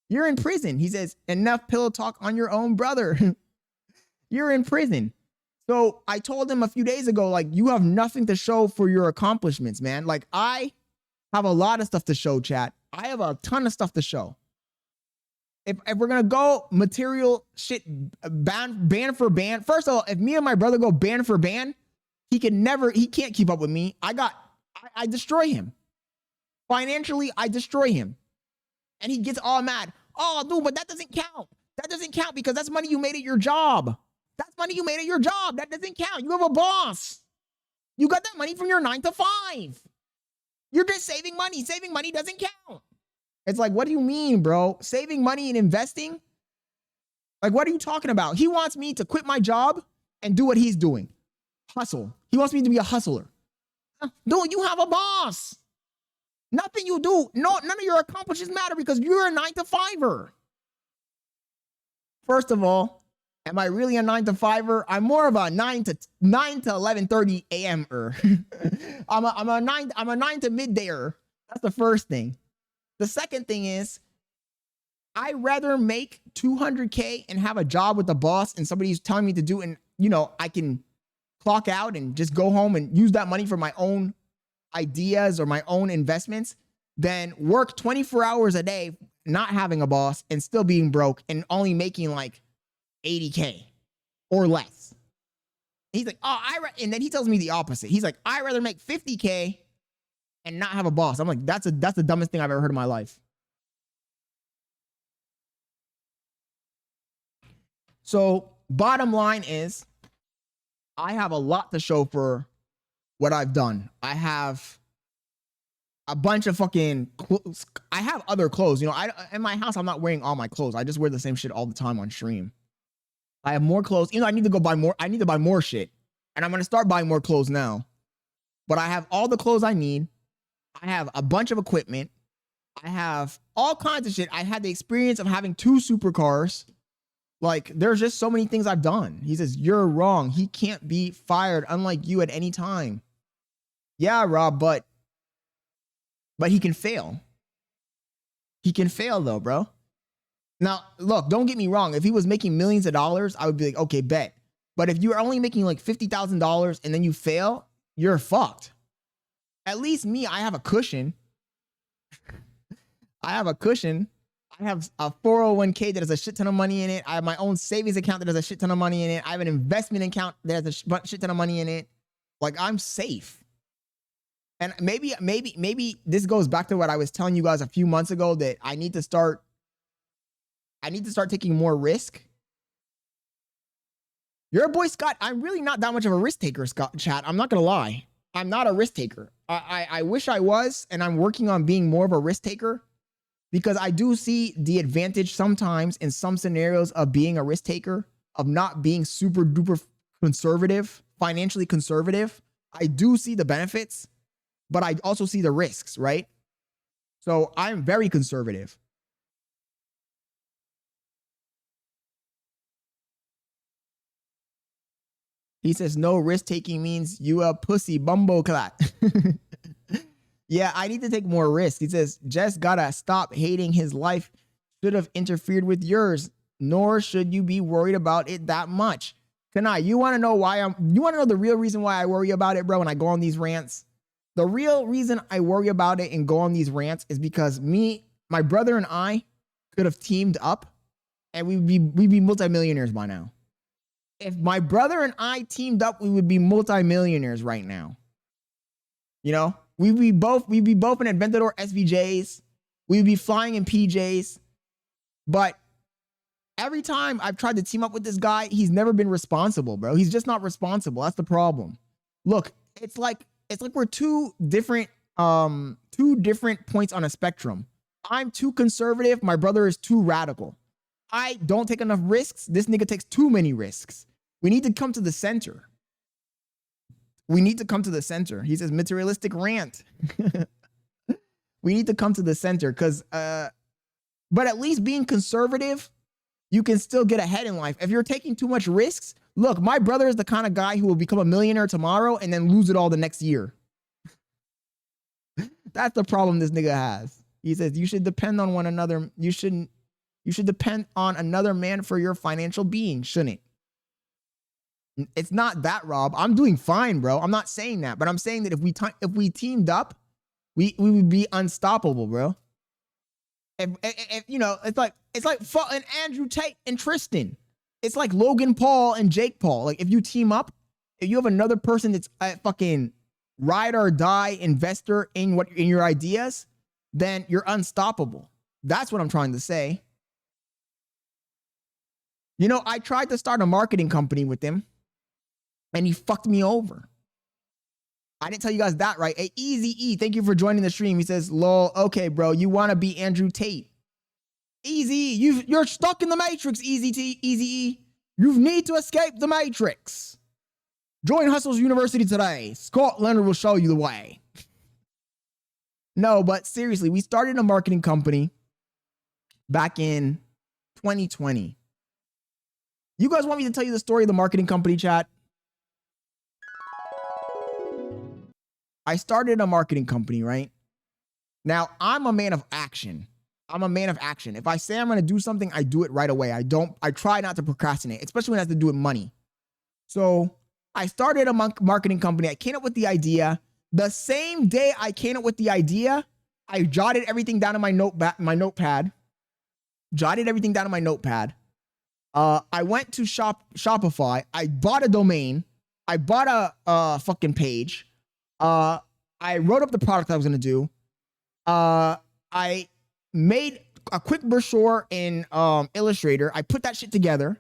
You're in prison. He says, enough pillow talk on your own brother. You're in prison. So I told him a few days ago, like, you have nothing to show for your accomplishments, man. Like, I have a lot of stuff to show, chat. I have a ton of stuff to show. If we're going to go material shit, ban for ban. First of all, if me and my brother go ban for ban, he can't keep up with me. I destroy him. Financially, I destroy him. And he gets all mad. Oh, dude, but that doesn't count. That doesn't count because that's money you made at your job. That's money you made at your job. That doesn't count. You have a boss. You got that money from your 9 to 5. You're just saving money. Saving money doesn't count. It's like, what do you mean, bro? Saving money and investing? Like, what are you talking about? He wants me to quit my job and do what he's doing. Hustle. He wants me to be a hustler. Dude, you have a boss. Nothing you do, none of your accomplishments matter because you're a 9 to 5er. First of all, am I really a 9 to 5er? I'm more of a 9 to 11:30 a.m.er. I'm a 9 to middayer. That's the first thing. The second thing is, I'd rather make $200K and have a job with the boss and somebody's telling me to do, and I can clock out and just go home and use that money for my own ideas or my own investments, than work 24 hours a day, not having a boss and still being broke and only making like 80K or less. He's like, and then he tells me the opposite. He's like, I'd rather make 50K and not have a boss. I'm like, that's the dumbest thing I've ever heard in my life. So bottom line is, I have a lot to show for what I've done. I have a bunch of fucking clothes. I have other clothes. In my house, I'm not wearing all my clothes. I just wear the same shit all the time on stream. I have more clothes. I need to go buy more. I need to buy more shit. And I'm going to start buying more clothes now. But I have all the clothes I need. I have a bunch of equipment. I have all kinds of shit. I had the experience of having 2 supercars. Like, there's just so many things I've done. He says, you're wrong. He can't be fired, unlike you, at any time. Yeah, Rob, but he can fail. He can fail, though, bro. Now, look, don't get me wrong. If he was making millions of dollars, I would be like, okay, bet. But if you're only making like $50,000 and then you fail, you're fucked. At least me, I have a cushion. I have a cushion. I have a 401k that has a shit ton of money in it. I have my own savings account that has a shit ton of money in it. I have an investment account that has a shit ton of money in it. Like, I'm safe. And maybe this goes back to what I was telling you guys a few months ago, that I need to start taking more risk. Your boy Scott, I'm really not that much of a risk taker, Scott, chat. I'm not gonna lie. I'm not a risk taker. I wish I was, and I'm working on being more of a risk taker, because I do see the advantage sometimes in some scenarios of being a risk taker, of not being super duper conservative, financially conservative. I do see the benefits, but I also see the risks, right? So I'm very conservative. He says, no risk taking means you a pussy bumbo clat. Yeah, I need to take more risks. He says, just gotta stop hating his life. Should have interfered with yours, nor should you be worried about it that much. Kanai, you want to know the real reason why I worry about it, bro, when I go on these rants? The real reason I worry about it and go on these rants is because my brother and I could have teamed up and we'd be multimillionaires by now. If my brother and I teamed up, we would be multimillionaires right now. We'd be both in Aventador SVJs. We'd be flying in PJs. But every time I've tried to team up with this guy, he's never been responsible, bro. He's just not responsible. That's the problem. Look, it's like we're two different points on a spectrum. I'm too conservative. My brother is too radical. I don't take enough risks. This nigga takes too many risks. We need to come to the center. He says, materialistic rant. We need to come to the center because, but at least being conservative, you can still get ahead in life. If you're taking too much risks, look, my brother is the kind of guy who will become a millionaire tomorrow and then lose it all the next year. That's the problem this nigga has. He says, you should depend on one another. You shouldn't You should depend on another man for your financial being, shouldn't it? It's not that, Rob. I'm doing fine, bro. I'm not saying that, but I'm saying that if we teamed up, we would be unstoppable, bro. If you know, it's like fucking Andrew Tate and Tristan. It's like Logan Paul and Jake Paul. Like if you team up, if you have another person that's a fucking ride or die investor in your ideas, then you're unstoppable. That's what I'm trying to say. You know, I tried to start a marketing company with him, and he fucked me over. I didn't tell you guys that, right? Hey, Easy E, thank you for joining the stream. He says, lol, okay, bro, you want to be Andrew Tate. Easy E, you're stuck in the Matrix, Easy E. You need to escape the Matrix. Join Hustles University today. Scott Leonard will show you the way. No, but seriously, we started a marketing company back in 2020. You guys want me to tell you the story of the marketing company, chat? I started a marketing company, right? Now, I'm a man of action. If I say I'm going to do something, I do it right away. I try not to procrastinate, especially when it has to do with money. So I started a marketing company. I came up with the idea. The same day I came up with the idea, I jotted everything down in my notepad. I went to Shopify. I bought a domain. I bought a fucking page. I wrote up the product I was going to do. I made a quick brochure in Illustrator. I put that shit together.